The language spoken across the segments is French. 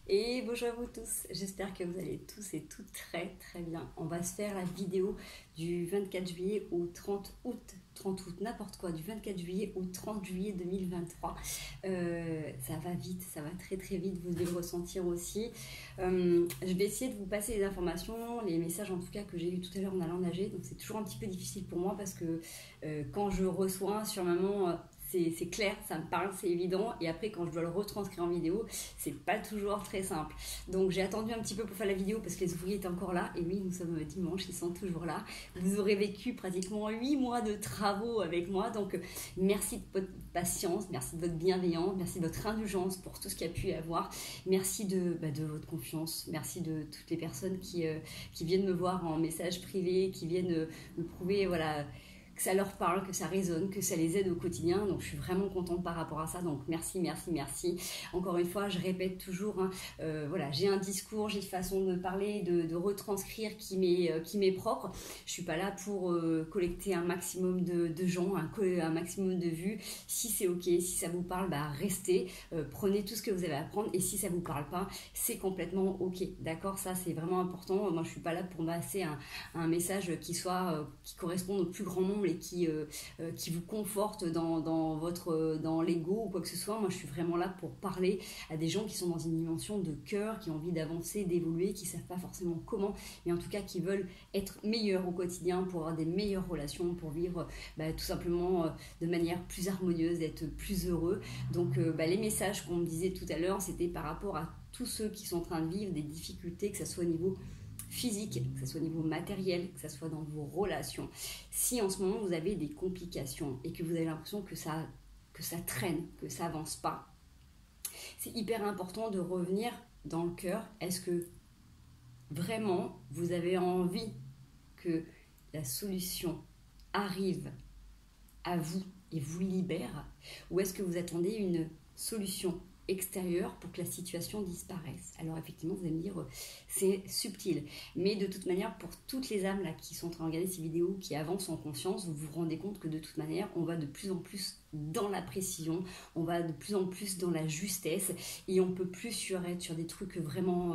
Et bonjour à vous tous, j'espère que vous allez tous et toutes très bien. On va se faire la vidéo du 24 juillet au 30 août, n'importe quoi, du 24 juillet au 30 juillet 2023. Ça va vite, ça va très vite, vous devez le ressentir aussi. Je vais essayer de vous passer les informations, les messages en tout cas que j'ai eu tout à l'heure en allant nager. Donc c'est toujours un petit peu difficile pour moi parce que quand je reçois sur maman... c'est clair, ça me parle, c'est évident. Et après, quand je dois le retranscrire en vidéo, c'est pas toujours très simple. Donc, j'ai attendu un petit peu pour faire la vidéo parce que les ouvriers étaient encore là. Et oui, nous sommes dimanche, ils sont toujours là. Vous aurez vécu pratiquement 8 mois de travaux avec moi. Donc, merci de votre patience, merci de votre bienveillance, merci de votre indulgence pour tout ce qu'il y a pu y avoir. Merci de votre confiance. Merci de toutes les personnes qui viennent me voir en message privé, qui viennent me prouver, voilà, que ça leur parle, que ça résonne, que ça les aide au quotidien. Donc je suis vraiment contente par rapport à ça. Donc merci. Encore une fois, je répète toujours, voilà, j'ai un discours, j'ai une façon de parler, de retranscrire qui m'est propre. Je suis pas là pour collecter un maximum de gens, un maximum de vues. Si c'est ok, si ça vous parle, restez, prenez tout ce que vous avez à prendre. Et si ça vous parle pas, c'est complètement ok. D'accord, ça c'est vraiment important. Moi je suis pas là pour passer un message qui corresponde au plus grand nombre et qui vous conforte dans l'ego ou quoi que ce soit. Moi je suis vraiment là pour parler à des gens qui sont dans une dimension de cœur, qui ont envie d'avancer, d'évoluer, qui savent pas forcément comment, mais en tout cas qui veulent être meilleurs au quotidien pour avoir des meilleures relations, pour vivre tout simplement de manière plus harmonieuse, d'être plus heureux. Donc les messages qu'on me disait tout à l'heure, c'était par rapport à tous ceux qui sont en train de vivre des difficultés, que ce soit au niveau physique, que ce soit au niveau matériel, que ce soit dans vos relations. Si en ce moment vous avez des complications et que vous avez l'impression que ça traîne, que ça avance pas, c'est hyper important de revenir dans le cœur. Est-ce que vraiment vous avez envie que la solution arrive à vous et vous libère, ou est-ce que vous attendez une solution extérieure pour que la situation disparaisse? Alors effectivement, vous allez me dire, c'est subtil. Mais de toute manière, pour toutes les âmes là qui sont en train de regarder ces vidéos, qui avancent en conscience, vous vous rendez compte que de toute manière, on va de plus en plus dans la précision, on va de plus en plus dans la justesse et on peut plus être sur des trucs vraiment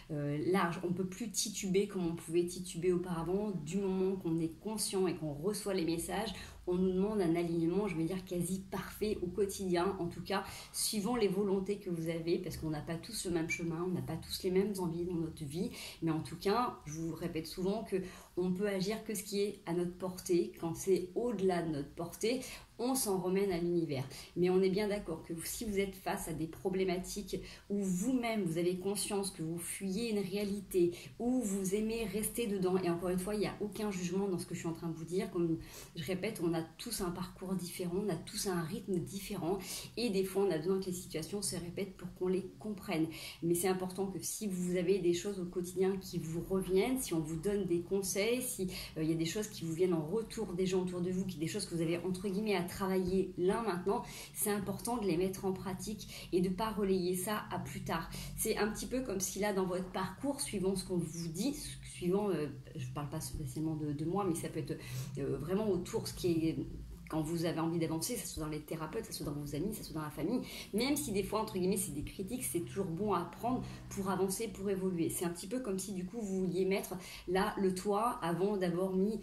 larges. On peut plus tituber comme on pouvait tituber auparavant. Du moment qu'on est conscient et qu'on reçoit les messages, on nous demande un alignement, je vais dire quasi parfait au quotidien, en tout cas suivant les volontés que vous avez, parce qu'on n'a pas tous le même chemin, on n'a pas tous les mêmes envies dans notre vie, mais en tout cas, je vous répète souvent que on peut agir que ce qui est à notre portée. Quand c'est au-delà de notre portée, on s'en remène à l'univers. Mais on est bien d'accord que si vous êtes face à des problématiques où vous-même vous avez conscience que vous fuyez une réalité, où vous aimez rester dedans, et encore une fois, il n'y a aucun jugement dans ce que je suis en train de vous dire. Comme je répète, on a tous un parcours différent, on a tous un rythme différent, et des fois on a besoin que les situations se répètent pour qu'on les comprenne. Mais c'est important que si vous avez des choses au quotidien qui vous reviennent, si on vous donne des conseils, si y a des choses qui vous viennent en retour des gens autour de vous, des choses que vous avez entre guillemets à travailler là maintenant, c'est important de les mettre en pratique et de ne pas relayer ça à plus tard. C'est un petit peu comme si là dans votre parcours, suivant ce qu'on vous dit, suivant, je ne parle pas spécialement de moi, mais ça peut être vraiment autour ce qui est... Quand vous avez envie d'avancer, ça soit dans les thérapeutes, ça soit dans vos amis, ça soit dans la famille, même si des fois, entre guillemets, c'est des critiques, c'est toujours bon à apprendre pour avancer, pour évoluer. C'est un petit peu comme si du coup, vous vouliez mettre là le toit avant d'avoir mis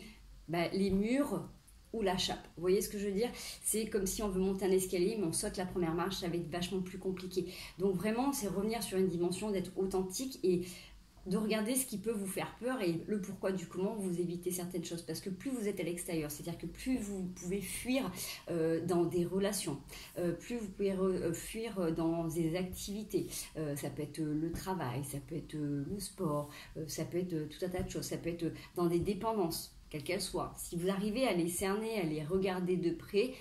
les murs ou la chape. Vous voyez ce que je veux dire? C'est comme si on veut monter un escalier, mais on saute la première marche, ça va être vachement plus compliqué. Donc vraiment, c'est revenir sur une dimension d'être authentique et de regarder ce qui peut vous faire peur et le pourquoi du comment vous évitez certaines choses. Parce que plus vous êtes à l'extérieur, c'est-à-dire que plus vous pouvez fuir dans des relations, plus vous pouvez fuir dans des activités. Ça peut être le travail, ça peut être le sport, ça peut être tout un tas de choses, ça peut être dans des dépendances, quelles qu'elles soient. Si vous arrivez à les cerner, à les regarder de près,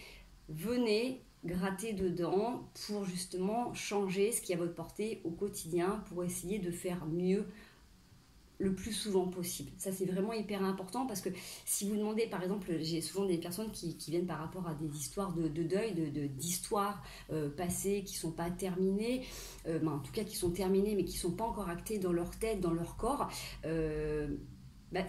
venez gratter dedans pour justement changer ce qui est à votre portée au quotidien, pour essayer de faire mieux le plus souvent possible. Ça c'est vraiment hyper important parce que si vous demandez, par exemple, j'ai souvent des personnes qui viennent par rapport à des histoires de deuil, d'histoires passées qui sont pas terminées, en tout cas qui sont terminées mais qui sont pas encore actées dans leur tête, dans leur corps.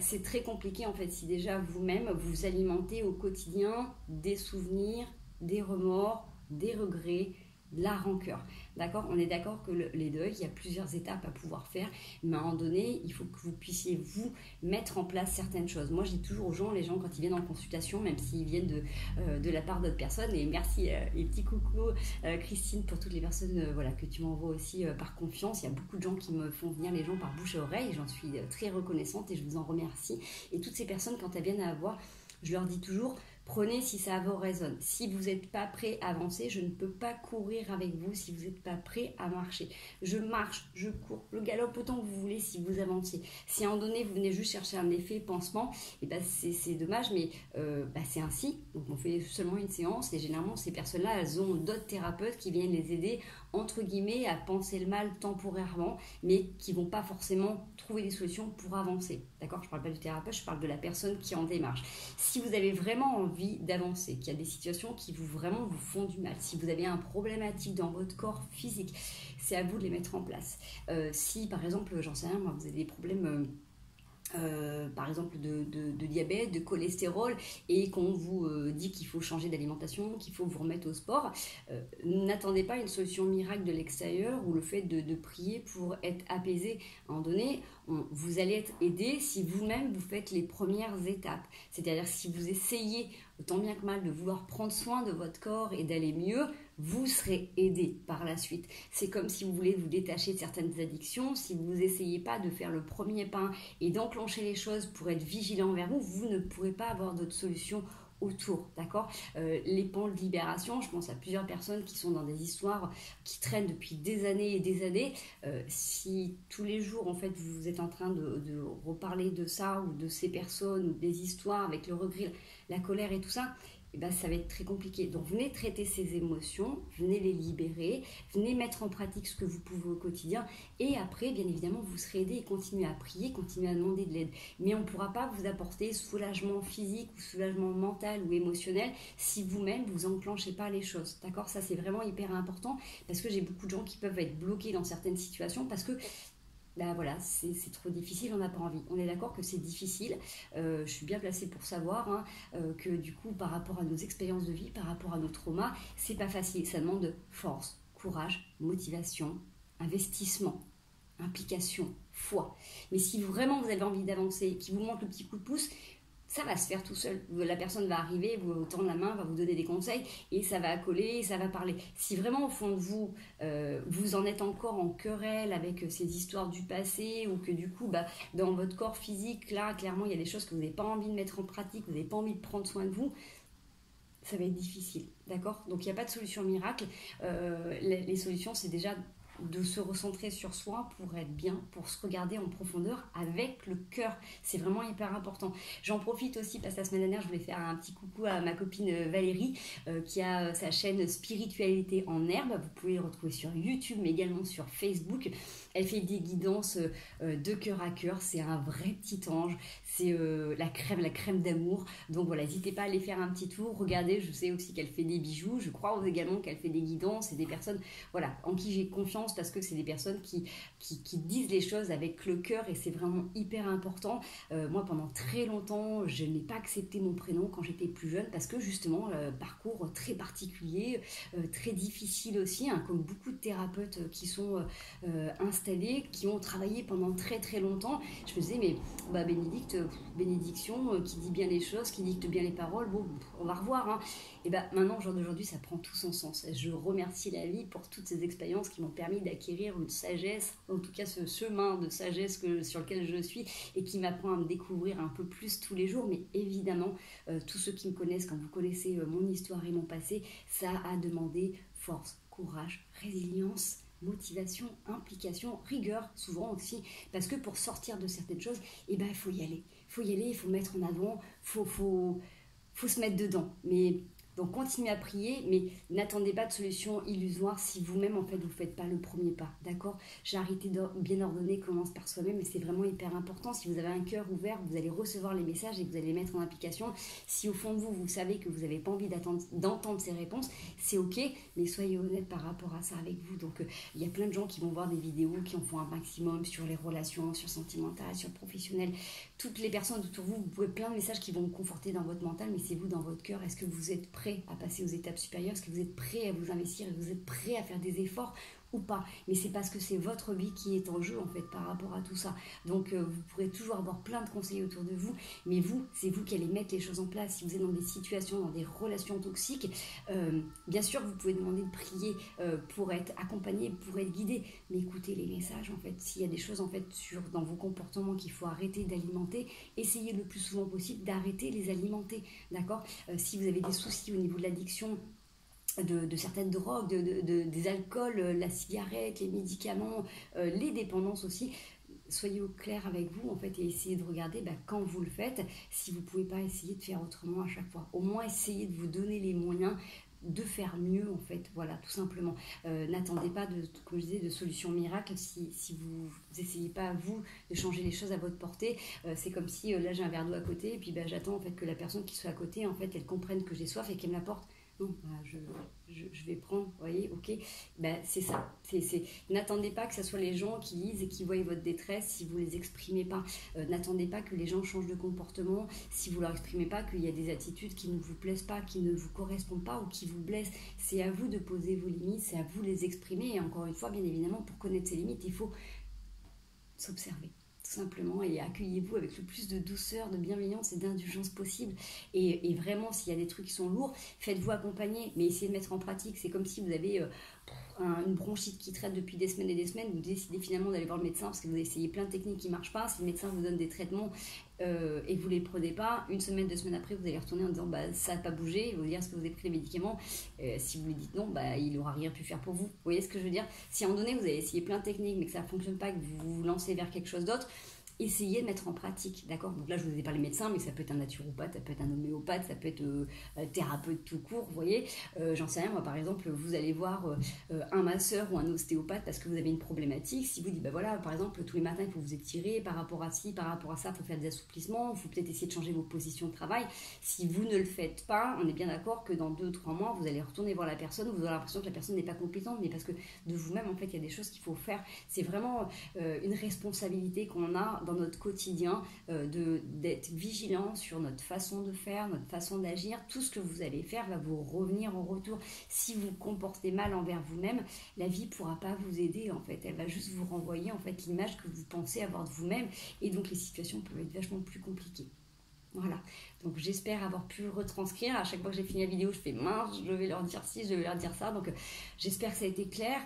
C'est très compliqué en fait si déjà vous-même vous alimentez au quotidien des souvenirs, des remords, des regrets, de la rancœur. D'accord? On est d'accord que les deuils, il y a plusieurs étapes à pouvoir faire, mais à un moment donné, il faut que vous puissiez vous mettre en place certaines choses. Moi, je dis toujours aux gens, les gens quand ils viennent en consultation, même s'ils viennent de la part d'autres personnes, et merci et petit coucou Christine pour toutes les personnes voilà, que tu m'envoies aussi par confiance. Il y a beaucoup de gens qui me font venir les gens par bouche à oreille, j'en suis très reconnaissante et je vous en remercie. Et toutes ces personnes, quand elles viennent à voir, je leur dis toujours, prenez si ça vous résonne. Si vous n'êtes pas prêt à avancer, je ne peux pas courir avec vous si vous n'êtes pas prêt à marcher. Je marche, je cours, je galope autant que vous voulez si vous avancez. Si à un moment donné, vous venez juste chercher un effet pansement, et ben c'est dommage, mais c'est ainsi. Donc on fait seulement une séance et généralement ces personnes-là, elles ont d'autres thérapeutes qui viennent les aider, entre guillemets, à penser le mal temporairement, mais qui ne vont pas forcément trouver des solutions pour avancer. D'accord? Je ne parle pas du thérapeute, je parle de la personne qui est en démarche. Si vous avez vraiment envie d'avancer, qu'il y a des situations qui vraiment vous font du mal, si vous avez un problématique dans votre corps physique, c'est à vous de les mettre en place. Si par exemple, j'en sais rien, moi, vous avez des problèmes par exemple de diabète, de cholestérol, et qu'on vous dit qu'il faut changer d'alimentation, qu'il faut vous remettre au sport, n'attendez pas une solution miracle de l'extérieur ou le fait de prier pour être apaisé. À un moment donné, vous allez être aidé si vous-même vous faites les premières étapes. C'est-à-dire si vous essayez autant bien que mal de vouloir prendre soin de votre corps et d'aller mieux, vous serez aidé par la suite. C'est comme si vous voulez vous détacher de certaines addictions, si vous n'essayez pas de faire le premier pas et d'enclencher les choses pour être vigilant envers vous, vous ne pourrez pas avoir d'autres solutions autour, d'accord? Les pans de libération, je pense à plusieurs personnes qui sont dans des histoires qui traînent depuis des années et des années. Si tous les jours, en fait, vous êtes en train de reparler de ça ou de ces personnes ou des histoires avec le regret, la colère et tout ça, et ben, ça va être très compliqué. Donc venez traiter ces émotions, venez les libérer, venez mettre en pratique ce que vous pouvez au quotidien, et après, bien évidemment, vous serez aidé et continuez à prier, continuez à demander de l'aide. Mais on ne pourra pas vous apporter soulagement physique ou soulagement mental ou émotionnel si vous-même, vous enclenchez pas les choses. D'accord? Ça, c'est vraiment hyper important, parce que j'ai beaucoup de gens qui peuvent être bloqués dans certaines situations parce que ben voilà, c'est trop difficile, on n'a pas envie. On est d'accord que c'est difficile. Je suis bien placée pour savoir que du coup, par rapport à nos expériences de vie, par rapport à nos traumas, c'est pas facile. Ça demande force, courage, motivation, investissement, implication, foi. Mais si vraiment vous avez envie d'avancer, qu'il vous manque le petit coup de pouce, ça va se faire tout seul. La personne va arriver, vous tendre la main, va vous donner des conseils et ça va coller, ça va parler. Si vraiment au fond de vous, vous en êtes encore en querelle avec ces histoires du passé ou que du coup, dans votre corps physique, là, clairement, il y a des choses que vous n'avez pas envie de mettre en pratique, vous n'avez pas envie de prendre soin de vous, ça va être difficile, d'accord? Donc, il n'y a pas de solution miracle. Les solutions, c'est déjà de se recentrer sur soi pour être bien, pour se regarder en profondeur avec le cœur. C'est vraiment hyper important. J'en profite aussi parce que la semaine dernière, je voulais faire un petit coucou à ma copine Valérie qui a sa chaîne Spiritualité en herbe. Vous pouvez le retrouver sur YouTube mais également sur Facebook. Elle fait des guidances de cœur à cœur. C'est un vrai petit ange. C'est la crème d'amour. Donc voilà, n'hésitez pas à aller faire un petit tour. Regardez, je sais aussi qu'elle fait des bijoux. Je crois également qu'elle fait des guidances et des personnes voilà, en qui j'ai confiance parce que c'est des personnes qui disent les choses avec le cœur et c'est vraiment hyper important. Moi, pendant très longtemps, je n'ai pas accepté mon prénom quand j'étais plus jeune parce que justement, parcours très particulier, très difficile aussi, comme beaucoup de thérapeutes qui sont installés, qui ont travaillé pendant très très longtemps. Je me disais, mais bénédiction, qui dit bien les choses, qui dicte bien les paroles, bon, on va revoir. Et maintenant, au jour d'aujourd'hui, ça prend tout son sens. Je remercie la vie pour toutes ces expériences qui m'ont permis d'acquérir une sagesse, en tout cas ce chemin de sagesse sur lequel je suis et qui m'apprend à me découvrir un peu plus tous les jours. Mais évidemment, tous ceux qui me connaissent, quand vous connaissez mon histoire et mon passé, ça a demandé force, courage, résilience, motivation, implication, rigueur souvent aussi, parce que pour sortir de certaines choses, il faut y aller. Il faut mettre en avant, faut se mettre dedans. Donc continuez à prier, mais n'attendez pas de solution illusoire si vous-même en fait vous ne faites pas le premier pas, d'accord? Charité bien ordonnée commence par soi-même et c'est vraiment hyper important. Si vous avez un cœur ouvert, vous allez recevoir les messages et vous allez les mettre en application. Si au fond de vous, vous savez que vous n'avez pas envie d'entendre ces réponses, c'est ok, mais soyez honnête par rapport à ça avec vous. Donc il y a plein de gens qui vont voir des vidéos, qui en font un maximum sur les relations, sur sentimentales, sur professionnelles. Toutes les personnes autour de vous, vous pouvez plein de messages qui vont vous conforter dans votre mental, mais c'est vous dans votre cœur. Est-ce que vous êtes prêt prêt à passer aux étapes supérieures, est-ce que vous êtes prêt à vous investir, vous êtes prêt à faire des efforts ou pas. Mais c'est parce que c'est votre vie qui est en jeu en fait par rapport à tout ça. Donc vous pourrez toujours avoir plein de conseils autour de vous, mais c'est vous qui allez mettre les choses en place. Si vous êtes dans des situations, dans des relations toxiques, bien sûr vous pouvez demander de prier pour être accompagné, pour être guidé, mais écoutez les messages en fait. S'il y a des choses en fait dans vos comportements qu'il faut arrêter d'alimenter, essayez le plus souvent possible d'arrêter les alimenter, d'accord. Si vous avez des soucis au niveau de l'addiction, de certaines drogues, des alcools, la cigarette, les médicaments, les dépendances aussi, soyez au clair avec vous en fait et essayez de regarder quand vous le faites, si vous ne pouvez pas essayer de faire autrement à chaque fois. Au moins essayez de vous donner les moyens de faire mieux en fait, voilà, tout simplement. N'attendez pas comme je disais, de solutions miracles si vous n'essayez pas vous de changer les choses à votre portée. C'est comme si là j'ai un verre d'eau à côté et puis j'attends en fait que la personne qui soit à côté en fait elle comprenne que j'ai soif et qu'elle me l'apporte. Non, je vais prendre, vous voyez, ok, c'est ça. N'attendez pas que ce soit les gens qui lisent et qui voient votre détresse si vous ne les exprimez pas. N'attendez pas que les gens changent de comportement si vous ne leur exprimez pas qu'il y a des attitudes qui ne vous plaisent pas, qui ne vous correspondent pas ou qui vous blessent. C'est à vous de poser vos limites, c'est à vous de les exprimer. Et encore une fois, bien évidemment, pour connaître ces limites, il faut s'observer. Tout simplement, et accueillez-vous avec le plus de douceur, de bienveillance et d'indulgence possible. Et vraiment, s'il y a des trucs qui sont lourds, faites-vous accompagner, mais essayez de mettre en pratique. C'est comme si vous avez une bronchite qui traite depuis des semaines et des semaines, vous décidez finalement d'aller voir le médecin parce que vous avez essayé plein de techniques qui ne marchent pas. Si le médecin vous donne des traitements et que vous ne les prenez pas, une semaine, 2 semaines après, vous allez retourner en disant ça n'a pas bougé, il va vous dire est-ce que vous avez pris les médicaments, si vous lui dites non, il n'aura rien pu faire pour vous. Vous voyez ce que je veux dire? Si à un moment donné, vous avez essayé plein de techniques mais que ça ne fonctionne pas, que vous vous lancez vers quelque chose d'autre, essayez de mettre en pratique, d'accord? Donc là, je vous ai parlé médecin, mais ça peut être un naturopathe, ça peut être un homéopathe, ça peut être thérapeute tout court, vous voyez. J'en sais rien, moi, par exemple, vous allez voir un masseur ou un ostéopathe parce que vous avez une problématique. Si vous dites, voilà, par exemple, tous les matins, il faut vous étirer par rapport à ci, par rapport à ça, il faut faire des assouplissements, il faut peut-être essayer de changer vos positions de travail. Si vous ne le faites pas, on est bien d'accord que dans 2-3 mois, vous allez retourner voir la personne, vous aurez l'impression que la personne n'est pas compétente, mais parce que de vous-même, en fait, il y a des choses qu'il faut faire. C'est vraiment une responsabilité qu'on a dans notre quotidien, d'être vigilant sur notre façon de faire, notre façon d'agir. Tout ce que vous allez faire va vous revenir en retour. Si vous vous comportez mal envers vous-même, la vie ne pourra pas vous aider en fait. Elle va juste vous renvoyer en fait l'image que vous pensez avoir de vous-même et donc les situations peuvent être vachement plus compliquées. Voilà, donc j'espère avoir pu retranscrire. À chaque fois que j'ai fini la vidéo, je fais mince, je vais leur dire ci, je vais leur dire ça. Donc j'espère que ça a été clair.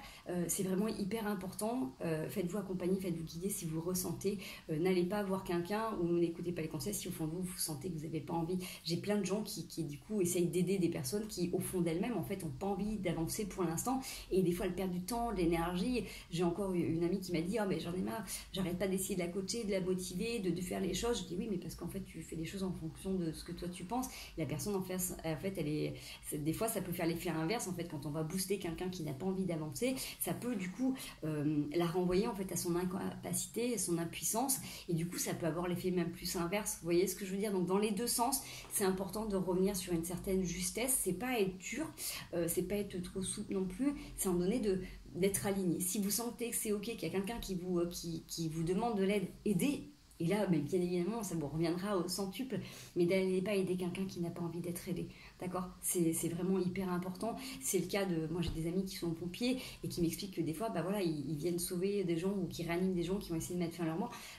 C'est vraiment hyper important. Faites-vous accompagner, faites-vous guider si vous le ressentez. N'allez pas voir quelqu'un ou n'écoutez pas les conseils si au fond de vous, vous sentez que vous n'avez pas envie. J'ai plein de gens qui du coup essayent d'aider des personnes qui au fond d'elles-mêmes en fait n'ont pas envie d'avancer pour l'instant et des fois elles perdent du temps, de l'énergie. J'ai encore une amie qui m'a dit mais j'en ai marre, j'arrête pas d'essayer de la coacher, de la motiver, de faire les choses. Je dis oui mais parce qu'en fait tu fais les choses en fonction de ce que toi tu penses. La personne en fait des fois ça peut faire l'effet inverse en fait quand on va booster quelqu'un qui n'a pas envie d'avancer, ça peut du coup la renvoyer en fait à son incapacité, à son impuissance et du coup ça peut avoir l'effet même plus inverse. Vous voyez ce que je veux dire? Donc dans les deux sens, c'est important de revenir sur une certaine justesse. C'est pas être dur, c'est pas être trop souple non plus. C'est en donner d'être aligné. Si vous sentez que c'est ok, qu'il y a quelqu'un qui vous demande de l'aide, aidez. Et là, bien évidemment, ça vous reviendra au centuple, mais n'allez pas aider quelqu'un qui n'a pas envie d'être aidé. D'accord? C'est vraiment hyper important. C'est le cas de... Moi, j'ai des amis qui sont pompiers et qui m'expliquent que des fois, ils viennent sauver des gens ou qui réaniment des gens qui ont essayé de mettre fin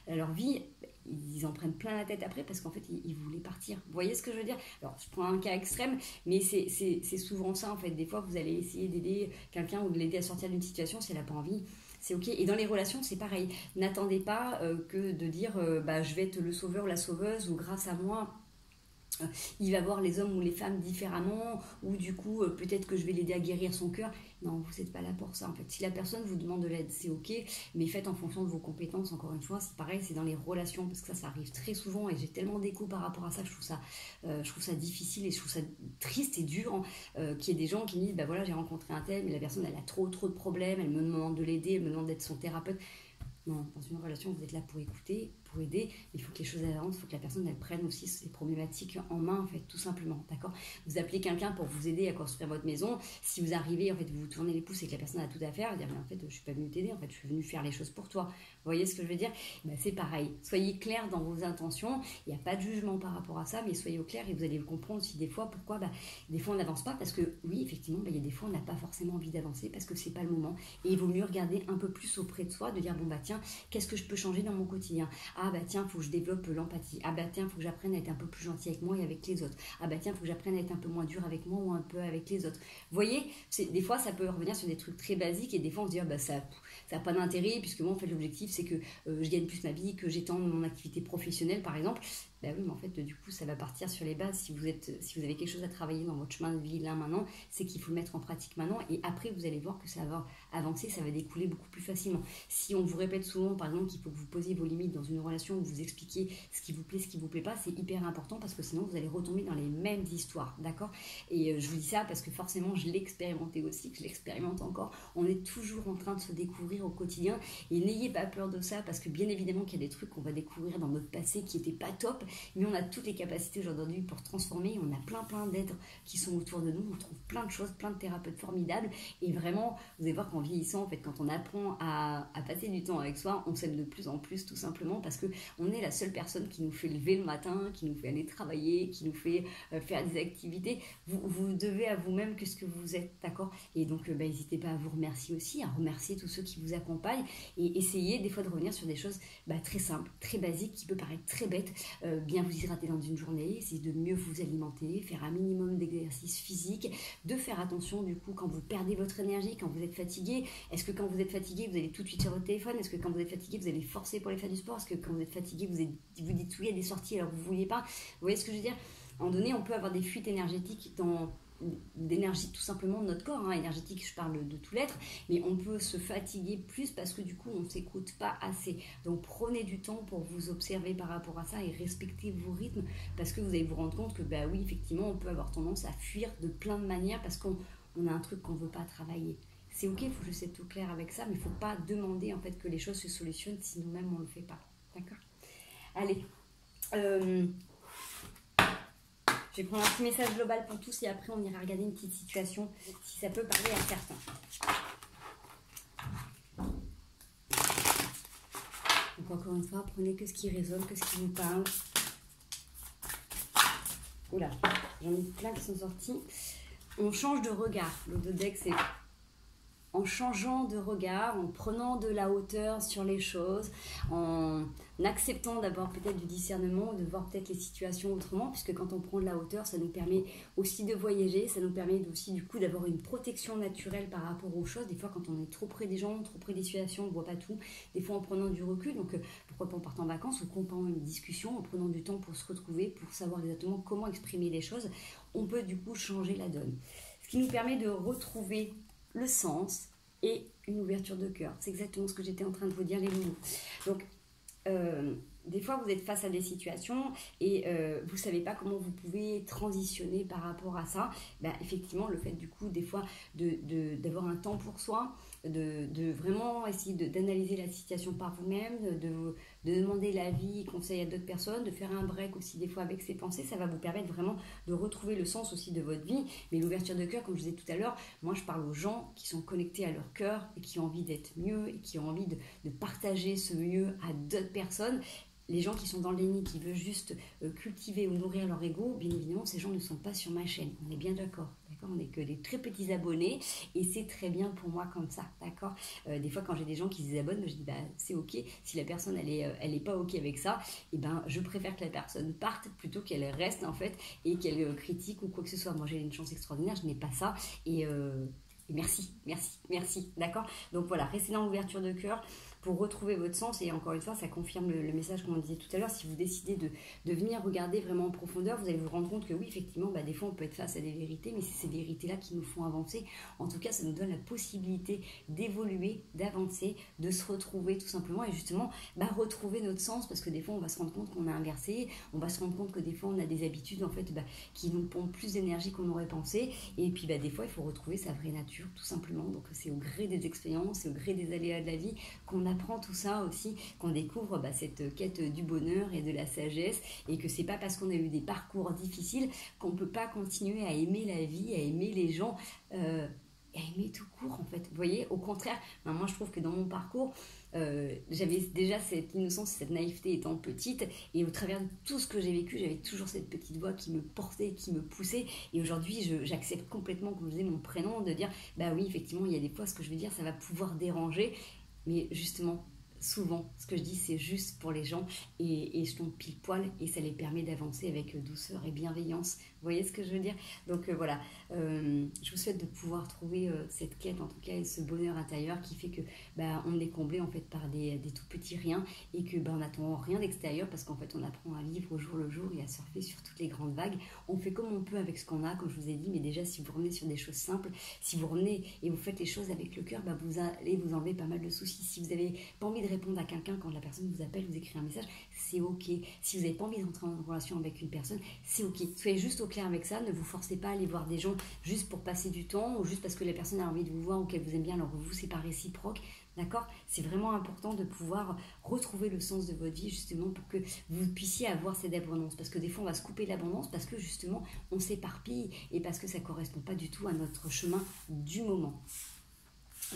à leur vie. Ils en prennent plein la tête après parce qu'en fait, ils voulaient partir. Vous voyez ce que je veux dire? Alors, je prends un cas extrême, mais c'est souvent ça, en fait. Des fois, vous allez essayer d'aider quelqu'un ou de l'aider à sortir d'une situation si elle n'a pas envie. C'est ok. Et dans les relations, c'est pareil. N'attendez pas que de dire je vais être le sauveur ou la sauveuse ou grâce à moi il va voir les hommes ou les femmes différemment ou du coup peut-être que je vais l'aider à guérir son cœur. Non, vous n'êtes pas là pour ça en fait. Si la personne vous demande de l'aide, c'est ok, mais faites en fonction de vos compétences. Encore une fois, c'est pareil, c'est dans les relations parce que ça arrive très souvent et j'ai tellement d'écho par rapport à ça que je trouve ça difficile et je trouve ça triste et dur qu'il y ait des gens qui me disent voilà, j'ai rencontré un tel mais la personne elle a trop de problèmes, elle me demande de l'aider, elle me demande d'être son thérapeute. Non, dans une relation, vous êtes là pour écouter, pour aider, mais il faut que les choses avancent, il faut que la personne elle prenne aussi ses problématiques en main, en fait, tout simplement, d'accord? Vous appelez quelqu'un pour vous aider à construire votre maison, si vous arrivez, en fait, vous vous tournez les pouces et que la personne a tout à faire, vous dire, mais en fait, je suis pas venue t'aider, en fait, je suis venue faire les choses pour toi. Vous voyez ce que je veux dire? Ben, c'est pareil, soyez clair dans vos intentions, il n'y a pas de jugement par rapport à ça, mais soyez au clair et vous allez comprendre aussi des fois pourquoi, des fois on n'avance pas, parce que oui, effectivement, il y a des fois on n'a pas forcément envie d'avancer parce que c'est pas le moment, et il vaut mieux regarder un peu plus auprès de soi, de dire, bon bah tiens, qu'est-ce que je peux changer dans mon quotidien? Ah bah tiens, il faut que je développe l'empathie. Ah bah tiens, il faut que j'apprenne à être un peu plus gentil avec moi et avec les autres. Ah bah tiens, il faut que j'apprenne à être un peu moins dur avec moi ou un peu avec les autres. Vous voyez, des fois ça peut revenir sur des trucs très basiques et des fois on se dit, ah bah ça n'a pas d'intérêt puisque moi en fait l'objectif c'est que je gagne plus ma vie, que j'étende mon activité professionnelle par exemple. Bah oui, mais en fait, du coup, ça va partir sur les bases. Si vous avez quelque chose à travailler dans votre chemin de vie là maintenant, c'est qu'il faut le mettre en pratique maintenant. Et après, vous allez voir que ça va avancer, ça va découler beaucoup plus facilement. Si on vous répète souvent, par exemple, qu'il faut que vous posiez vos limites dans une relation, où vous expliquiez ce qui vous plaît, ce qui vous plaît pas, c'est hyper important parce que sinon, vous allez retomber dans les mêmes histoires, d'accord? Et je vous dis ça parce que forcément, je l'ai expérimenté aussi, que je l'expérimente encore. On est toujours en train de se découvrir au quotidien et n'ayez pas peur de ça parce que bien évidemment qu'il y a des trucs qu'on va découvrir dans notre passé qui n'étaient pas top, mais on a toutes les capacités aujourd'hui pour transformer, on a plein d'êtres qui sont autour de nous, on trouve plein de choses, plein de thérapeutes formidables, et vraiment, vous allez voir qu'en vieillissant, en fait, quand on apprend à passer du temps avec soi, on s'aime de plus en plus, tout simplement, parce qu'on est la seule personne qui nous fait lever le matin, qui nous fait aller travailler, qui nous fait faire des activités. Vous devez à vous-même que ce que vous êtes, d'accord? Et donc, n'hésitez pas à vous remercier aussi, à remercier tous ceux qui vous accompagnent, et essayez des fois de revenir sur des choses très simples, très basiques, qui peut paraître très bêtes, bien vous hydrater dans une journée, essayer de mieux vous alimenter, faire un minimum d'exercice physique, de faire attention du coup quand vous perdez votre énergie, quand vous êtes fatigué. Est-ce que quand vous êtes fatigué, vous allez tout de suite sur votre téléphone? Est-ce que quand vous êtes fatigué, vous allez forcer pour aller faire du sport? Est-ce que quand vous êtes fatigué, vous dites oui à des sorties alors que vous ne vouliez pas? Vous voyez ce que je veux dire? À un moment donné, on peut avoir des fuites énergétiques d'énergie tout simplement de notre corps, énergétique, je parle de tout l'être, mais on peut se fatiguer plus parce que du coup on ne s'écoute pas assez. Donc prenez du temps pour vous observer par rapport à ça et respectez vos rythmes, parce que vous allez vous rendre compte que oui, effectivement, on peut avoir tendance à fuir de plein de manières parce qu'on a un truc qu'on ne veut pas travailler. C'est ok, il faut juste être tout clair avec ça, mais il ne faut pas demander en fait que les choses se solutionnent si nous-mêmes on ne le fait pas. D'accord? Allez, je vais prendre un petit message global pour tous et après on ira regarder une petite situation si ça peut parler à certains. Donc encore une fois, prenez que ce qui résonne, que ce qui vous parle. Oula, j'en ai plein qui sont sortis. On change de regard. Le dos deck, c'est en changeant de regard, en prenant de la hauteur sur les choses, en acceptant d'avoir peut-être du discernement, de voir peut-être les situations autrement, puisque quand on prend de la hauteur, ça nous permet aussi de voyager, ça nous permet aussi du coup d'avoir une protection naturelle par rapport aux choses. Des fois, quand on est trop près des gens, trop près des situations, on ne voit pas tout. Des fois, en prenant du recul, donc pourquoi pas en partant en vacances ou en pendant une discussion, en prenant du temps pour se retrouver, pour savoir exactement comment exprimer les choses, on peut du coup changer la donne. Ce qui nous permet de retrouver le sens et une ouverture de cœur. C'est exactement ce que j'étais en train de vous dire, les loulous. Donc, des fois, vous êtes face à des situations et vous ne savez pas comment vous pouvez transitionner par rapport à ça. Effectivement, le fait du coup, des fois, d'avoir un temps pour soi, de vraiment essayer d'analyser la situation par vous-même, de demander l'avis et conseil à d'autres personnes, de faire un break aussi des fois avec ses pensées, ça va vous permettre vraiment de retrouver le sens aussi de votre vie. Mais l'ouverture de cœur, comme je disais tout à l'heure, moi je parle aux gens qui sont connectés à leur cœur et qui ont envie d'être mieux et qui ont envie de partager ce mieux à d'autres personnes. Les gens qui sont dans le déni, qui veulent juste cultiver ou nourrir leur ego, bien évidemment, ces gens ne sont pas sur ma chaîne. On est bien d'accord, d'accord? On n'est que des très petits abonnés et c'est très bien pour moi comme ça, d'accord? Des fois, quand j'ai des gens qui se désabonnent, je dis, c'est ok. Si la personne, elle est pas ok avec ça, je préfère que la personne parte plutôt qu'elle reste, en fait, et qu'elle critique ou quoi que ce soit. Moi, j'ai une chance extraordinaire, je n'ai pas ça et merci, d'accord? Donc voilà, restez dans l'ouverture de cœur pour retrouver votre sens. Et encore une fois, ça confirme le message qu'on disait tout à l'heure. Si vous décidez de venir regarder vraiment en profondeur, vous allez vous rendre compte que oui, effectivement, des fois on peut être face à des vérités, mais c'est ces vérités-là qui nous font avancer. En tout cas, ça nous donne la possibilité d'évoluer, d'avancer, de se retrouver tout simplement et justement retrouver notre sens, parce que des fois on va se rendre compte qu'on a inversé, on va se rendre compte que des fois on a des habitudes en fait qui nous pompent plus d'énergie qu'on aurait pensé, et puis des fois il faut retrouver sa vraie nature tout simplement. Donc c'est au gré des expériences, c'est au gré des aléas de la vie qu'on apprend tout ça aussi, qu'on découvre cette quête du bonheur et de la sagesse, et que c'est pas parce qu'on a eu des parcours difficiles qu'on peut pas continuer à aimer la vie, à aimer les gens, et à aimer tout court en fait. Vous voyez, au contraire, moi je trouve que dans mon parcours, j'avais déjà cette innocence, cette naïveté étant petite, et au travers de tout ce que j'ai vécu, j'avais toujours cette petite voix qui me portait, qui me poussait, et aujourd'hui j'accepte complètement, comme je disais, mon prénom, de dire, bah oui, effectivement, il y a des fois, ce que je vais dire, ça va pouvoir déranger, mais justement, souvent, ce que je dis, c'est juste pour les gens, et je tombe pile poil, et ça les permet d'avancer avec douceur et bienveillance. Vous voyez ce que je veux dire? Donc voilà, je vous souhaite de pouvoir trouver cette quête, en tout cas, et ce bonheur intérieur qui fait que on est comblé en fait par des tout petits riens, et que on n'attend rien d'extérieur, parce qu'en fait on apprend à vivre au jour le jour et à surfer sur toutes les grandes vagues. On fait comme on peut avec ce qu'on a, comme je vous ai dit, mais déjà si vous revenez sur des choses simples, si vous revenez et vous faites les choses avec le cœur, vous allez vous enlever pas mal de soucis. Si vous n'avez pas envie de répondre à quelqu'un quand la personne vous appelle, vous écrit un message, c'est ok. Si vous n'avez pas envie d'entrer en relation avec une personne, c'est ok. Soyez juste au clair avec ça, ne vous forcez pas à aller voir des gens juste pour passer du temps, ou juste parce que la personne a envie de vous voir ou qu'elle vous aime bien, alors vous, c'est pas réciproque. D'accord? C'est vraiment important de pouvoir retrouver le sens de votre vie, justement, pour que vous puissiez avoir cette abondance. Parce que des fois, on va se couper de l'abondance parce que, justement, on s'éparpille et parce que ça ne correspond pas du tout à notre chemin du moment.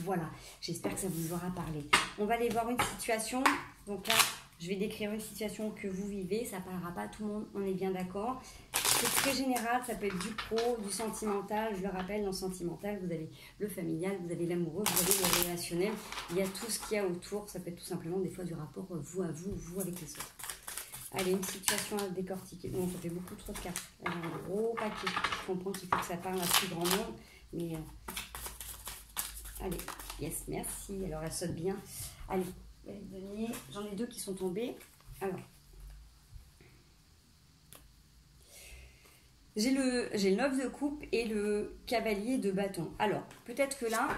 Voilà, j'espère que ça vous aura parlé. On va aller voir une situation. Donc là, je vais décrire une situation que vous vivez. Ça ne parlera pas à tout le monde, on est bien d'accord. C'est très général, ça peut être du pro, du sentimental. Je le rappelle, dans le sentimental, vous avez le familial, vous avez l'amoureux, vous avez le relationnel. Il y a tout ce qu'il y a autour. Ça peut être tout simplement des fois du rapport vous à vous, vous avec les autres. Allez, une situation à décortiquer. Non, ça fait beaucoup trop de cartes. Là, j'ai un gros paquet. Je comprends qu'il faut que ça parle à plus grand nombre. Mais allez, yes, merci. Alors, elle saute bien. Allez, j'en ai 2 qui sont tombés. Alors, j'ai le 9 de coupe et le cavalier de bâton. Alors, peut-être que là,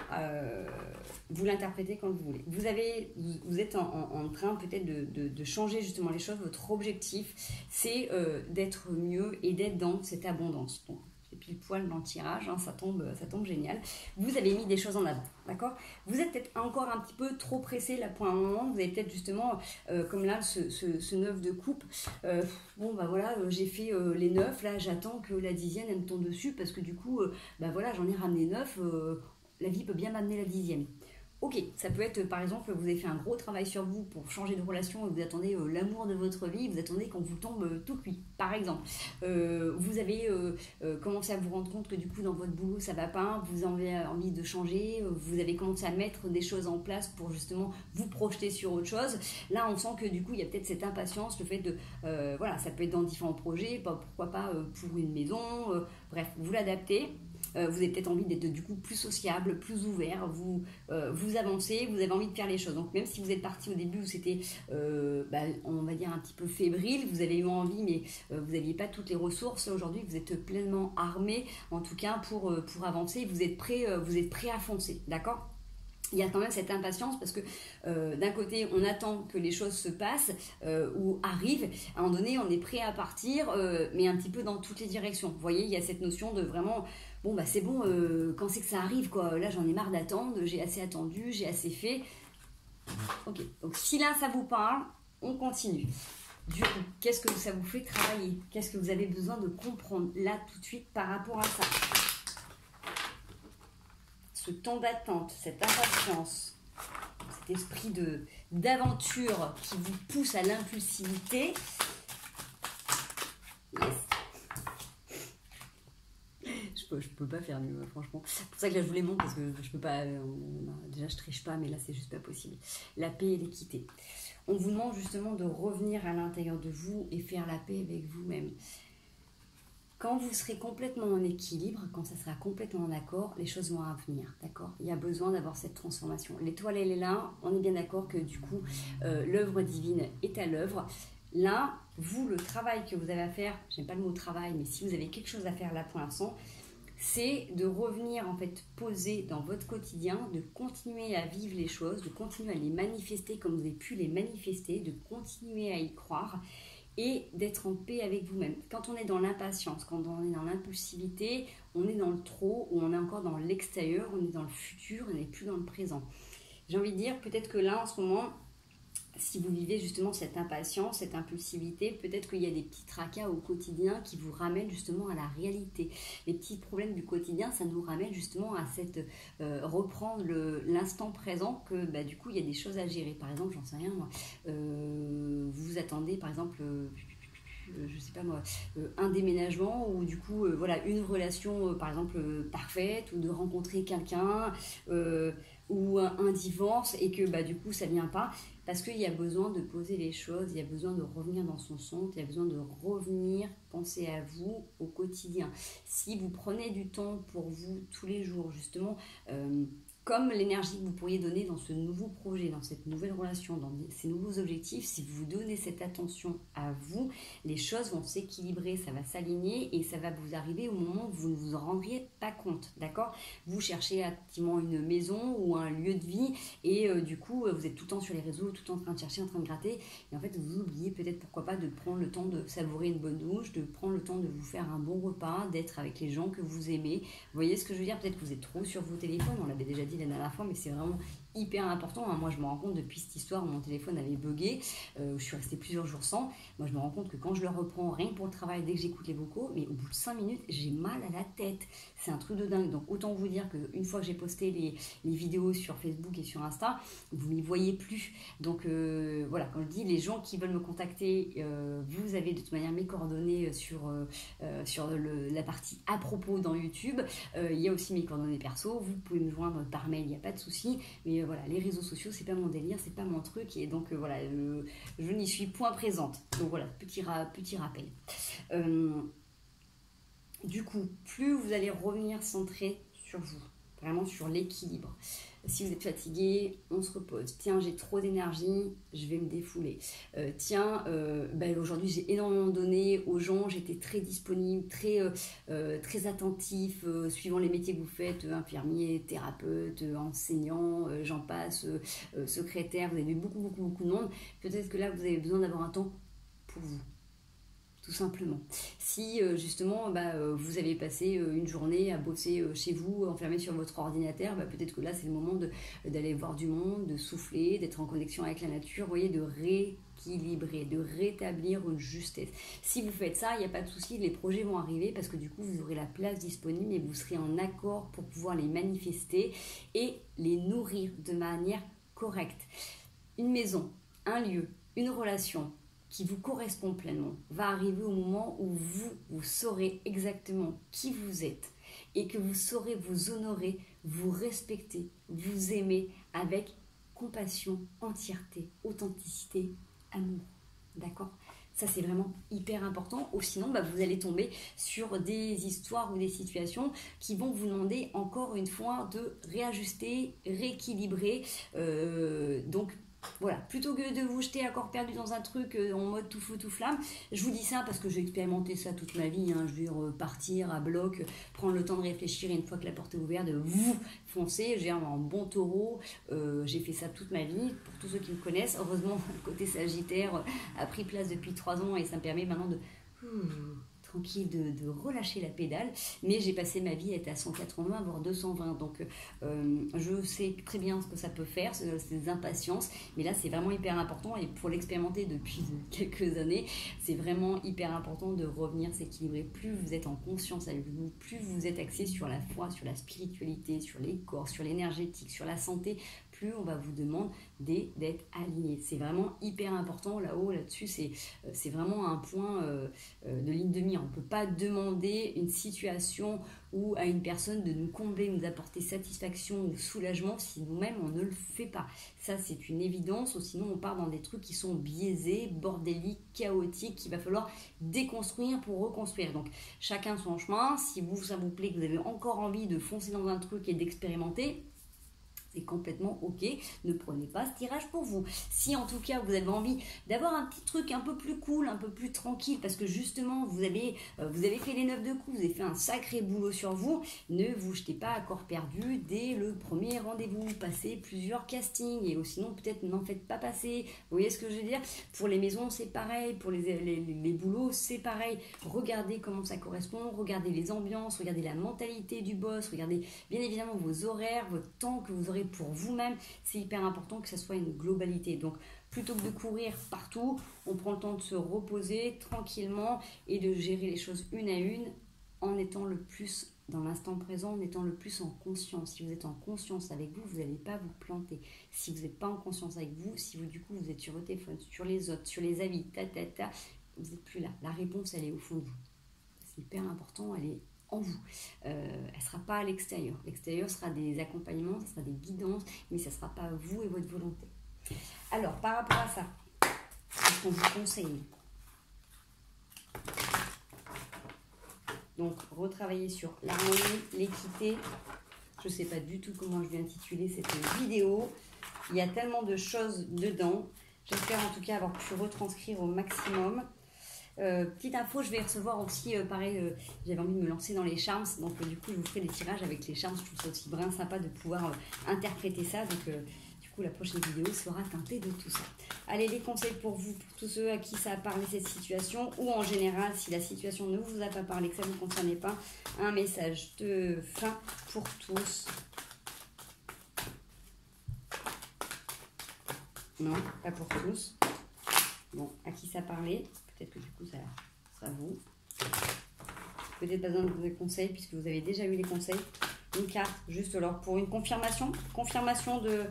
vous l'interprétez comme vous voulez. Vous êtes en train peut-être de changer justement les choses. Votre objectif, c'est d'être mieux et d'être dans cette abondance. Donc, c'est pile poil dans le tirage, hein, ça tombe génial. Vous avez mis des choses en avant, d'accord? Vous êtes peut-être encore un petit peu trop pressé là pour un moment. Vous avez peut-être justement, comme là, ce 9 de coupe. Voilà, j'ai fait les 9, là j'attends que la 10e elle me tombe dessus, parce que du coup, voilà, j'en ai ramené 9, la vie peut bien m'amener la 10e. Ok, ça peut être par exemple, vous avez fait un gros travail sur vous pour changer de relation et vous attendez l'amour de votre vie, vous attendez qu'on vous tombe tout cuit, par exemple. Vous avez commencé à vous rendre compte que du coup dans votre boulot ça va pas, vous avez envie de changer, vous avez commencé à mettre des choses en place pour justement vous projeter sur autre chose. Là on sent que du coup il y a peut-être cette impatience, le fait de, voilà, ça peut être dans différents projets, pourquoi pas pour une maison, bref, vous l'adaptez. Vous avez peut-être envie d'être du coup plus sociable, plus ouvert, vous avancez, vous avez envie de faire les choses. Donc même si vous êtes parti au début où c'était, on va dire un petit peu fébrile, vous avez eu envie mais vous n'aviez pas toutes les ressources, aujourd'hui vous êtes pleinement armé, en tout cas pour avancer, vous êtes prêt à foncer, d'accord ? Il y a quand même cette impatience parce que d'un côté on attend que les choses se passent ou arrivent, à un moment donné on est prêt à partir mais un petit peu dans toutes les directions. Vous voyez, il y a cette notion de vraiment c'est bon, quand c'est que ça arrive quoi, là j'en ai marre d'attendre, j'ai assez attendu, j'ai assez fait. Ok, donc si là ça vous parle, on continue. Du coup, qu'est-ce que ça vous fait travailler? Qu'est-ce que vous avez besoin de comprendre là tout de suite par rapport à ça? Ce temps d'attente, cette impatience, cet esprit d'aventure qui vous pousse à l'impulsivité. Yes. Je peux pas faire mieux, franchement. C'est pour ça que là, je vous les montre, parce que je peux pas... déjà, je triche pas, mais là, c'est juste pas possible. La paix et l'équité. On vous demande justement de revenir à l'intérieur de vous et faire la paix avec vous-même. Quand vous serez complètement en équilibre, quand ça sera complètement en accord, les choses vont venir, d'accord? Il y a besoin d'avoir cette transformation. L'étoile, elle est là, on est bien d'accord que du coup, l'œuvre divine est à l'œuvre. Là, vous, le travail que vous avez à faire, j'aime pas le mot travail, mais si vous avez quelque chose à faire là pour l'instant, c'est de revenir en fait poser dans votre quotidien, de continuer à vivre les choses, de continuer à les manifester comme vous avez pu les manifester, de continuer à y croire, et d'être en paix avec vous-même. Quand on est dans l'impatience, quand on est dans l'impulsivité, on est dans le trop, ou on est encore dans l'extérieur, on est dans le futur, on n'est plus dans le présent. j'ai envie de dire, peut-être que là, en ce moment, si vous vivez justement cette impatience, cette impulsivité, peut-être qu'il y a des petits tracas au quotidien qui vous ramènent justement à la réalité. Les petits problèmes du quotidien, ça nous ramène justement à cette reprendre l'instant présent que du coup il y a des choses à gérer. Par exemple, j'en sais rien moi, vous attendez par exemple je sais pas moi, un déménagement ou du coup voilà une relation par exemple parfaite ou de rencontrer quelqu'un ou un divorce et que du coup ça vient pas parce qu'il y a besoin de poser les choses, il y a besoin de revenir dans son centre, il y a besoin de revenir penser à vous au quotidien. Si vous prenez du temps pour vous tous les jours justement comme l'énergie que vous pourriez donner dans ce nouveau projet, dans cette nouvelle relation, dans ces nouveaux objectifs, si vous donnez cette attention à vous, les choses vont s'équilibrer, ça va s'aligner et ça va vous arriver au moment où vous ne vous en rendriez pas compte, d'accord? Vous cherchez activement une maison ou un lieu de vie et du coup, vous êtes tout le temps sur les réseaux, tout le temps en train de chercher, en train de gratter et en fait, vous oubliez peut-être pourquoi pas de prendre le temps de savourer une bonne douche, de prendre le temps de vous faire un bon repas, d'être avec les gens que vous aimez. Vous voyez ce que je veux dire? Peut-être que vous êtes trop sur vos téléphones, on l'avait déjà dit la dernière fois, mais c'est vraiment hyper important. Moi, je me rends compte depuis cette histoire où mon téléphone avait bugué, je suis restée plusieurs jours sans. Moi, je me rends compte que quand je le reprends, rien que pour le travail, dès que j'écoute les vocaux, mais au bout de 5 minutes, j'ai mal à la tête. C'est un truc de dingue. Donc, autant vous dire qu'une fois que j'ai posté les vidéos sur Facebook et sur Insta, vous m'y voyez plus. Donc, voilà, quand je dis les gens qui veulent me contacter, vous avez de toute manière mes coordonnées sur la partie à propos dans YouTube. Il y a aussi mes coordonnées perso. Vous pouvez me joindre par mail, il n'y a pas de souci. Mais voilà, les réseaux sociaux, c'est pas mon délire, c'est pas mon truc. Et donc, voilà, je n'y suis point présente. Donc, voilà, petit rappel. Du coup, plus vous allez revenir centré sur vous, vraiment sur l'équilibre. Si vous êtes fatigué, on se repose. Tiens, j'ai trop d'énergie, je vais me défouler. Aujourd'hui, j'ai énormément donné aux gens, j'étais très disponible, très attentif, suivant les métiers que vous faites, infirmier, thérapeute, enseignant, j'en passe, secrétaire, vous avez beaucoup de monde. Peut-être que là, vous avez besoin d'avoir un temps pour vous. Tout simplement. Si justement vous avez passé une journée à bosser chez vous, enfermé sur votre ordinateur, peut-être que là c'est le moment d'aller voir du monde, de souffler, d'être en connexion avec la nature, vous voyez, de rééquilibrer, de rétablir une justesse. Si vous faites ça, il n'y a pas de souci, les projets vont arriver parce que du coup vous aurez la place disponible et vous serez en accord pour pouvoir les manifester et les nourrir de manière correcte. Une maison, un lieu, une relation qui vous correspond pleinement va arriver au moment où vous saurez exactement qui vous êtes et que vous saurez vous honorer, vous respecter, vous aimer avec compassion, entièreté, authenticité, amour. D'accord ? Ça, c'est vraiment hyper important. Ou sinon, vous allez tomber sur des histoires ou des situations qui vont vous demander encore une fois de réajuster, rééquilibrer. Donc, voilà, plutôt que de vous jeter à corps perdu dans un truc en mode tout feu tout flamme, je vous dis ça parce que j'ai expérimenté ça toute ma vie, je veux dire partir à bloc, prendre le temps de réfléchir et une fois que la porte est ouverte, de foncer, j'ai un bon taureau, j'ai fait ça toute ma vie, pour tous ceux qui me connaissent, heureusement le côté sagittaire a pris place depuis 3 ans et ça me permet maintenant de tranquille de relâcher la pédale, mais j'ai passé ma vie à être à 180 voire 220, donc je sais très bien ce que ça peut faire, ces impatiences, mais là c'est vraiment hyper important et pour l'expérimenter depuis quelques années, c'est vraiment hyper important de revenir s'équilibrer. Plus vous êtes en conscience avec vous, plus vous êtes axé sur la foi, sur la spiritualité, sur les corps, sur l'énergétique, sur la santé, plus on va vous demander d'être aligné. C'est vraiment hyper important là-haut, là-dessus, c'est vraiment un point de ligne de mire. On ne peut pas demander une situation ou à une personne de nous combler, nous apporter satisfaction ou soulagement si nous-mêmes on ne le fait pas. Ça, c'est une évidence, ou sinon on part dans des trucs qui sont biaisés, bordéliques, chaotiques, qu'il va falloir déconstruire pour reconstruire. Donc chacun son chemin. Si ça vous plaît, que vous avez encore envie de foncer dans un truc et d'expérimenter, c'est complètement ok, ne prenez pas ce tirage pour vous. Si en tout cas vous avez envie d'avoir un petit truc un peu plus cool, un peu plus tranquille, parce que justement vous avez fait les 9 de coups, vous avez fait un sacré boulot sur vous, ne vous jetez pas à corps perdu dès le premier rendez-vous, passez plusieurs castings, et sinon peut-être n'en faites pas passer, vous voyez ce que je veux dire? Pour les maisons c'est pareil, pour les boulots c'est pareil, regardez comment ça correspond, regardez les ambiances, regardez la mentalité du boss, regardez bien évidemment vos horaires, votre temps que vous aurez ferez pour vous-même. C'est hyper important que ça soit une globalité. Donc, plutôt que de courir partout, on prend le temps de se reposer tranquillement et de gérer les choses une à une en étant le plus dans l'instant présent, en étant le plus en conscience. Si vous êtes en conscience avec vous, vous n'allez pas vous planter. Si vous n'êtes pas en conscience avec vous, si vous du coup vous êtes sur votre téléphone, sur les autres, sur les avis, vous n'êtes plus là. La réponse, elle est au fond de vous. C'est hyper important, elle est en vous. Elle ne sera pas à l'extérieur. L'extérieur sera des accompagnements, ça sera des guidances, mais ça ne sera pas vous et votre volonté. Alors, par rapport à ça, qu'est-ce qu'on vous conseille ? Donc, retravailler sur l'harmonie, l'équité. Je ne sais pas du tout comment je vais intituler cette vidéo. Il y a tellement de choses dedans. J'espère en tout cas avoir pu retranscrire au maximum. Petite info, je vais recevoir aussi, pareil, j'avais envie de me lancer dans les charms. Donc, du coup, je vous ferai des tirages avec les charms. Je trouve ça aussi vraiment sympa de pouvoir interpréter ça. Donc, du coup, la prochaine vidéo sera teintée de tout ça. Allez, les conseils pour vous, pour tous ceux à qui ça a parlé cette situation, ou en général, si la situation ne vous a pas parlé, que ça ne vous concernait pas, un message de fin pour tous. Non, pas pour tous. Bon, à qui ça parlait? Peut-être que du coup, ça vous. Peut-être pas besoin de vous conseils, puisque vous avez déjà eu les conseils. Une carte, juste alors, pour une confirmation. Confirmation de...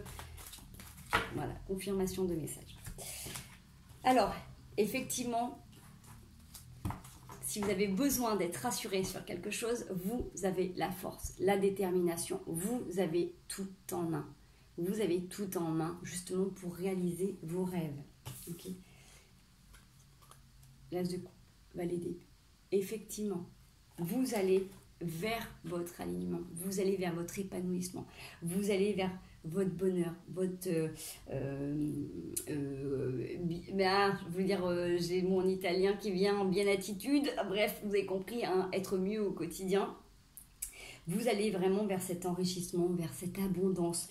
Voilà, confirmation de message. Alors, effectivement, si vous avez besoin d'être rassuré sur quelque chose, vous avez la force, la détermination. Vous avez tout en main. Vous avez tout en main, justement, pour réaliser vos rêves. Ok. L'as de coupe, valet d'épée. Effectivement, vous allez vers votre alignement, vous allez vers votre épanouissement, vous allez vers votre bonheur, votre... je veux dire, j'ai mon italien qui vient en bien attitude. Bref, vous avez compris, hein, être mieux au quotidien. Vous allez vraiment vers cet enrichissement, vers cette abondance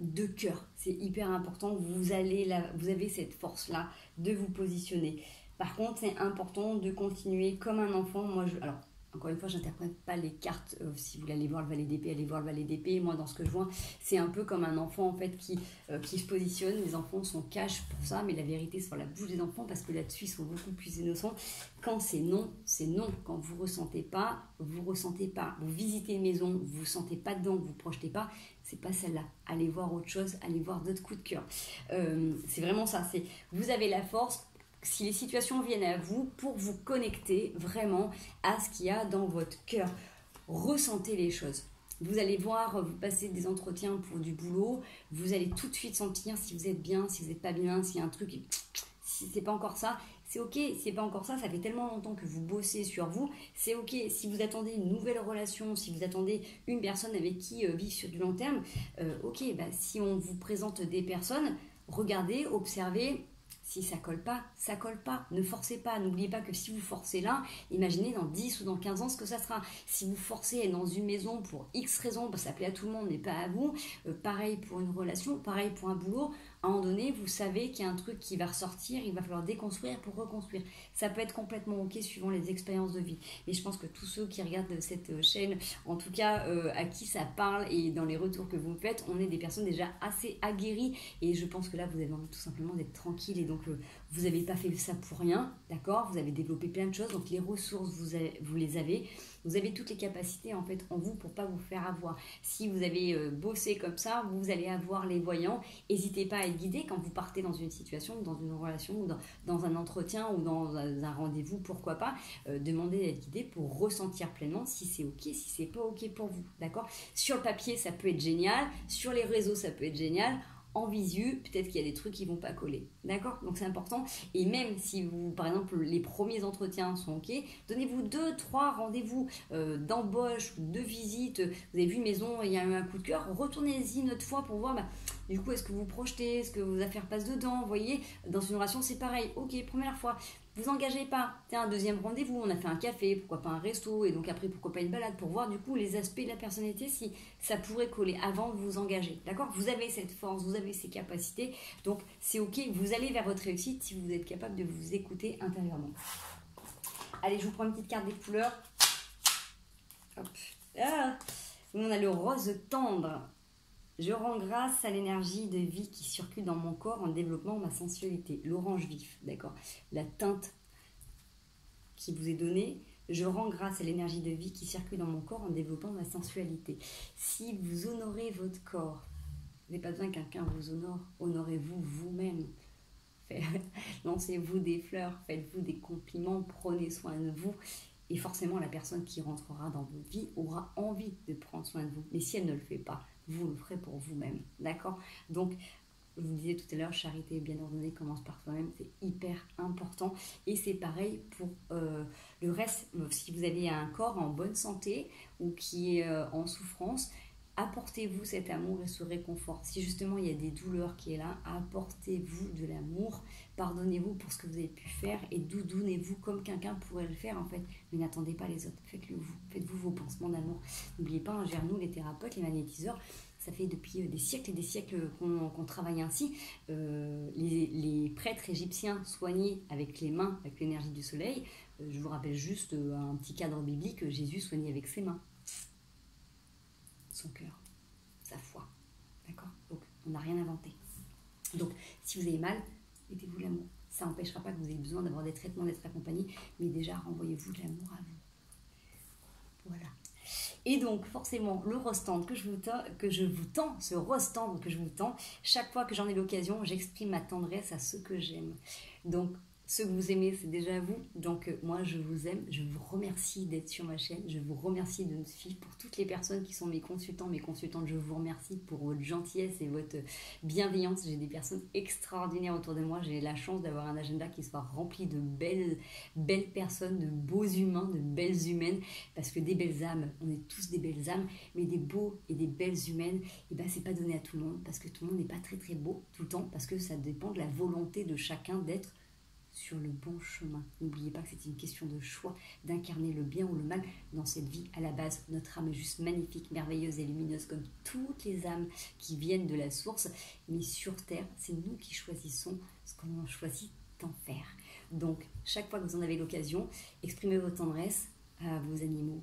de cœur. C'est hyper important. Vous avez cette force-là de vous positionner. Par contre, c'est important de continuer comme un enfant. Alors, encore une fois, je n'interprète pas les cartes. Si vous voulez aller voir le valet d'épée, allez voir le valet d'épée. Moi, dans ce que je vois, c'est un peu comme un enfant en fait qui se positionne. Les enfants sont cash pour ça, mais la vérité, c'est sur la bouche des enfants parce que là-dessus, ils sont beaucoup plus innocents. Quand c'est non, c'est non. Quand vous ressentez pas, vous ressentez pas. Vous visitez une maison, vous ne sentez pas dedans, vous ne projetez pas. C'est pas celle-là. Allez voir autre chose, allez voir d'autres coups de cœur. C'est vraiment ça. Vous avez la force. Si les situations viennent à vous, pour vous connecter vraiment à ce qu'il y a dans votre cœur. Ressentez les choses. Vous allez voir, vous passez des entretiens pour du boulot, vous allez tout de suite sentir si vous êtes bien, si vous n'êtes pas bien, s'il y a un truc, si c'est pas encore ça, c'est ok. Si c'est pas encore ça, ça fait tellement longtemps que vous bossez sur vous, c'est ok. Si vous attendez une nouvelle relation, si vous attendez une personne avec qui vivre sur du long terme, ok, si on vous présente des personnes, regardez, observez. Si ça colle pas, ça colle pas. Ne forcez pas. N'oubliez pas que si vous forcez là, imaginez dans 10 ou dans 15 ans ce que ça sera. Si vous forcez dans une maison pour X raisons, ça plaît à tout le monde mais pas à vous, pareil pour une relation, pareil pour un boulot, à un moment donné, vous savez qu'il y a un truc qui va ressortir, il va falloir déconstruire pour reconstruire. Ça peut être complètement ok suivant les expériences de vie. Mais je pense que tous ceux qui regardent cette chaîne, en tout cas à qui ça parle et dans les retours que vous faites, on est des personnes déjà assez aguerries et je pense que là, vous avez envie tout simplement d'être tranquille et donc vous n'avez pas fait ça pour rien, d'accord? Vous avez développé plein de choses, donc les ressources, vous les avez. Vous avez toutes les capacités en fait en vous pour pas vous faire avoir. Si vous avez bossé comme ça, vous allez avoir les voyants. N'hésitez pas à être guidé quand vous partez dans une situation, dans une relation, ou dans un entretien ou dans un rendez-vous, pourquoi pas. Demandez d'être guidé pour ressentir pleinement si c'est ok, si c'est pas ok pour vous, d'accord? Sur le papier, ça peut être génial. Sur les réseaux, ça peut être génial. En visu, peut-être qu'il y a des trucs qui vont pas coller, d'accord? Donc c'est important. Et même si vous, par exemple, les premiers entretiens sont ok, donnez-vous 2-3 rendez-vous d'embauche ou de visite. Vous avez vu une maison, il y a eu un coup de cœur, retournez-y une autre fois pour voir. Du coup, est-ce que vous projetez, est-ce que vos affaires passent dedans? Vous voyez, dans une relation, c'est pareil. Ok, première fois. Vous engagez pas. Tiens, un deuxième rendez-vous, on a fait un café, pourquoi pas un resto, et donc après, pourquoi pas une balade pour voir du coup les aspects de la personnalité, si ça pourrait coller avant de vous engager. D'accord? Vous avez cette force, vous avez ces capacités, donc c'est ok, vous allez vers votre réussite si vous êtes capable de vous écouter intérieurement. Allez, je vous prends une petite carte des couleurs. Hop. Ah, on a le rose tendre. Je rends grâce à l'énergie de vie qui circule dans mon corps en développant ma sensualité. L'orange vif, d'accord. La teinte qui vous est donnée. Je rends grâce à l'énergie de vie qui circule dans mon corps en développant ma sensualité. Si vous honorez votre corps, vous n'avez pas besoin que quelqu'un vous honore, honorez-vous vous-même. Lancez-vous des fleurs, faites-vous des compliments, prenez soin de vous. Et forcément, la personne qui rentrera dans votre vie aura envie de prendre soin de vous. Mais si elle ne le fait pas, vous le ferez pour vous-même. D'accord? Donc, je vous disais tout à l'heure, charité bien ordonnée commence par soi-même, c'est hyper important. Et c'est pareil pour le reste. Si vous avez un corps en bonne santé ou qui est en souffrance, apportez-vous cet amour et ce réconfort. Si justement il y a des douleurs qui est là, apportez-vous de l'amour, pardonnez-vous pour ce que vous avez pu faire et doudounez-vous comme quelqu'un pourrait le faire en fait. Mais n'attendez pas les autres, faites-le vous, faites-vous vos pansements d'amour. N'oubliez pas, envers nous les thérapeutes, les magnétiseurs, ça fait depuis des siècles et des siècles qu'on travaille ainsi. Les prêtres égyptiens soignaient avec les mains, avec l'énergie du soleil. Je vous rappelle juste un petit cadre biblique, Jésus soignait avec ses mains. Son cœur, sa foi. D'accord? Donc, on n'a rien inventé. Donc, si vous avez mal, mettez-vous de l'amour. Ça n'empêchera pas que vous ayez besoin d'avoir des traitements, d'être accompagné, mais déjà, renvoyez-vous de l'amour à vous. Voilà. Et donc, forcément, le rose-tendre que je vous tends, ce rose-tendre que je vous tends, chaque fois que j'en ai l'occasion, j'exprime ma tendresse à ceux que j'aime. Donc, ceux que vous aimez, c'est déjà vous. Donc, moi, je vous aime. Je vous remercie d'être sur ma chaîne. Je vous remercie de me suivre. Pour toutes les personnes qui sont mes consultants, mes consultantes, je vous remercie pour votre gentillesse et votre bienveillance. J'ai des personnes extraordinaires autour de moi. J'ai la chance d'avoir un agenda qui soit rempli de belles personnes, de beaux humains, de belles humaines. Parce que des belles âmes, on est tous des belles âmes, mais des beaux et des belles humaines, et ben, c'est pas donné à tout le monde. Parce que tout le monde n'est pas très très beau tout le temps. Parce que ça dépend de la volonté de chacun d'être sur le bon chemin. N'oubliez pas que c'est une question de choix, d'incarner le bien ou le mal dans cette vie. À la base, notre âme est juste magnifique, merveilleuse et lumineuse comme toutes les âmes qui viennent de la source. Mais sur Terre, c'est nous qui choisissons ce qu'on choisit d'en faire. Donc, chaque fois que vous en avez l'occasion, exprimez votre tendresse à vos animaux,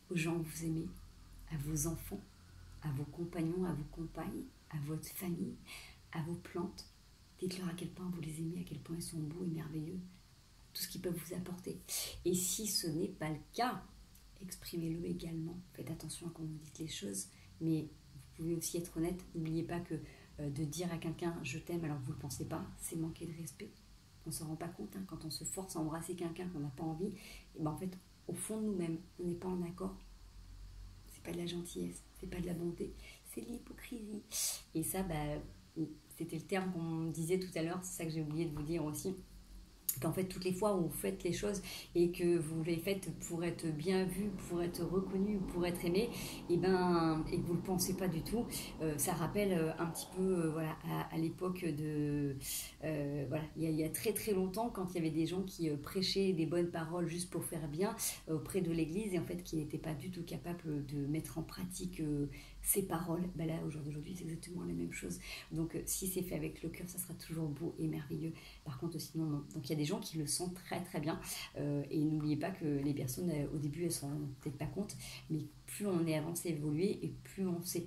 aux gens que vous aimez, à vos enfants, à vos compagnons, à vos compagnes, à votre famille, à vos plantes. Dites-leur à quel point vous les aimez, à quel point ils sont beaux et merveilleux, tout ce qu'ils peuvent vous apporter. Et si ce n'est pas le cas, exprimez-le également. Faites attention à comment vous dites les choses, mais vous pouvez aussi être honnête. N'oubliez pas que de dire à quelqu'un « je t'aime » alors que vous ne le pensez pas, c'est manquer de respect. On ne s'en rend pas compte, hein, quand on se force à embrasser quelqu'un qu'on n'a pas envie, et ben en fait, au fond de nous-mêmes, on n'est pas en accord. C'est pas de la gentillesse, c'est pas de la bonté, c'est de l'hypocrisie. Et ça, c'était le terme qu'on disait tout à l'heure, c'est ça que j'ai oublié de vous dire aussi, qu'en fait toutes les fois où vous faites les choses et que vous les faites pour être bien vu, pour être reconnu, pour être aimé, et que vous ne le pensez pas du tout, ça rappelle un petit peu voilà, à l'époque de... voilà, il y a très très longtemps, quand il y avait des gens qui prêchaient des bonnes paroles juste pour faire bien auprès de l'église et en fait qui n'étaient pas du tout capables de mettre en pratique ces paroles, là aujourd'hui c'est exactement la même chose. Donc si c'est fait avec le cœur, ça sera toujours beau et merveilleux. Par contre sinon non. Donc il y a des gens qui le sentent très très bien et n'oubliez pas que les personnes au début elles s'en rendent peut-être pas compte, mais plus on est avancé, évolué et plus on sait.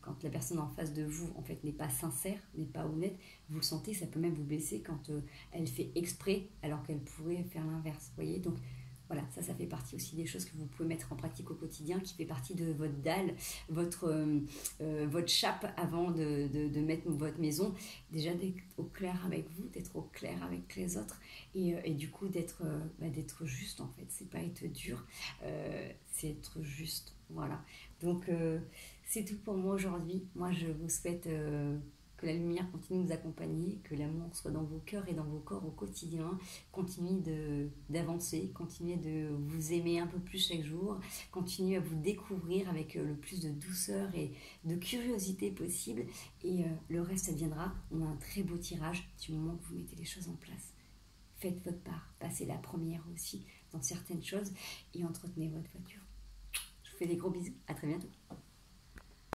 Quand la personne en face de vous en fait n'est pas sincère, n'est pas honnête, vous le sentez, ça peut même vous blesser quand elle fait exprès alors qu'elle pourrait faire l'inverse, vous voyez. Donc voilà, ça fait partie aussi des choses que vous pouvez mettre en pratique au quotidien, qui fait partie de votre dalle, votre chape avant de mettre votre maison. Déjà d'être au clair avec vous, d'être au clair avec les autres et du coup d'être juste en fait. C'est pas être dur, c'est être juste. Voilà. Donc c'est tout pour moi aujourd'hui. Moi je vous souhaite... que la lumière continue de nous accompagner, que l'amour soit dans vos cœurs et dans vos corps au quotidien. Continuez d'avancer, continuez de vous aimer un peu plus chaque jour, continuez à vous découvrir avec le plus de douceur et de curiosité possible. Et le reste, ça viendra. On a un très beau tirage du moment que vous mettez les choses en place. Faites votre part, passez la première aussi dans certaines choses et entretenez votre voiture. Je vous fais des gros bisous, à très bientôt.